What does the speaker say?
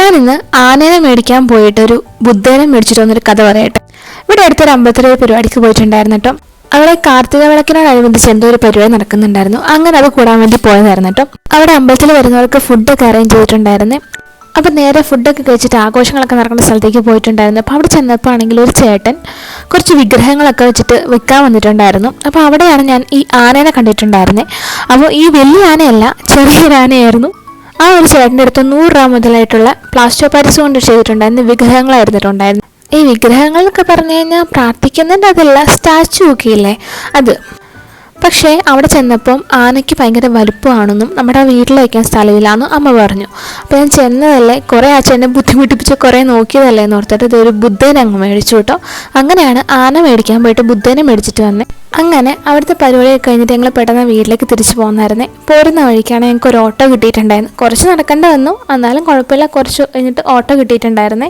ഞാനിന്ന് ആനേനെ മേടിക്കാൻ പോയിട്ടൊരു ബുദ്ധേനെ മേടിച്ചിട്ട് വന്നൊരു കഥ പറയട്ടെ. ഇവിടെ അടുത്തൊരു അമ്പലത്തിലൊരു പരിപാടിക്ക് പോയിട്ടുണ്ടായിരുന്നു കേട്ടോ. അവിടെ കാർത്തിക വിളക്കിനോടനുബന്ധിച്ച് എന്തോ ഒരു പരിപാടി നടക്കുന്നുണ്ടായിരുന്നു. അങ്ങനെ അത് കൂടാൻ വേണ്ടി പോയതായിരുന്നു കേട്ടോ. അവിടെ അമ്പലത്തിൽ വരുന്നവർക്ക് ഫുഡൊക്കെ അറേഞ്ച് ചെയ്തിട്ടുണ്ടായിരുന്നേ. അപ്പം നേരെ ഫുഡൊക്കെ കഴിച്ചിട്ട് ആഘോഷങ്ങളൊക്കെ നടക്കുന്ന സ്ഥലത്തേക്ക് പോയിട്ടുണ്ടായിരുന്നു. അപ്പോൾ അവിടെ ചെന്നപ്പോൾ ആണെങ്കിൽ ഒരു ചേട്ടൻ കുറച്ച് വിഗ്രഹങ്ങളൊക്കെ വെച്ചിട്ട് വിൽക്കാൻ വന്നിട്ടുണ്ടായിരുന്നു. അപ്പോൾ അവിടെയാണ് ഞാൻ ഈ ആനേനെ കണ്ടിട്ടുണ്ടായിരുന്നത്. അപ്പോൾ ഈ വലിയ ആനയല്ല, ചെറിയൊരു ആനയായിരുന്നു. ആ ഒരു ചേട്ടൻ്റെ അടുത്ത് 100 രൂപ മുതലായിട്ടുള്ള പ്ലാസ്റ്റർ പാരീസ് കൊണ്ട് ചെയ്തിട്ടുണ്ടായിരുന്ന വിഗ്രഹങ്ങളായിരുന്നിട്ടുണ്ടായിരുന്നു. ഈ വിഗ്രഹങ്ങൾ എന്നൊക്കെ പറഞ്ഞു കഴിഞ്ഞാൽ പ്രാർത്ഥിക്കുന്നതിൻ്റെ അതല്ല, സ്റ്റാച്ചു ഒക്കെ ഇല്ലേ അത്. പക്ഷേ അവിടെ ചെന്നപ്പം ആനയ്ക്ക് ഭയങ്കര വലുപ്പമാണെന്നും നമ്മുടെ വീട്ടിൽ വയ്ക്കാൻ സ്ഥലമില്ലാന്നും അമ്മ പറഞ്ഞു. അപ്പോൾ ഞാൻ ചെന്നതല്ലേ, കുറേ ആച്ചെന്നെ ബുദ്ധിമുട്ടിപ്പിച്ച് കുറേ നോക്കിയതല്ലേ എന്ന് ഓർത്തിട്ട് ഇതൊരു ബുദ്ധനെ അങ്ങ് മേടിച്ചു കേട്ടോ. അങ്ങനെയാണ് ആന മേടിക്കാൻ പോയിട്ട് ബുദ്ധനെ മേടിച്ചിട്ട് വന്നത്. അങ്ങനെ അവിടുത്തെ പരിപാടിയൊക്കെ കഴിഞ്ഞിട്ട് ഞങ്ങൾ പെട്ടെന്ന് വീട്ടിലേക്ക് തിരിച്ചു പോകുന്നായിരുന്നേ. പോരുന്ന വഴിക്കാണ് ഞങ്ങൾക്ക് ഒരു ഓട്ടോ കിട്ടിയിട്ടുണ്ടായിരുന്നു. കുറച്ച് നടക്കേണ്ടി വന്നു, എന്നാലും കുഴപ്പമില്ല, കുറച്ച് കഴിഞ്ഞിട്ട് ഓട്ടോ കിട്ടിയിട്ടുണ്ടായിരുന്നേ.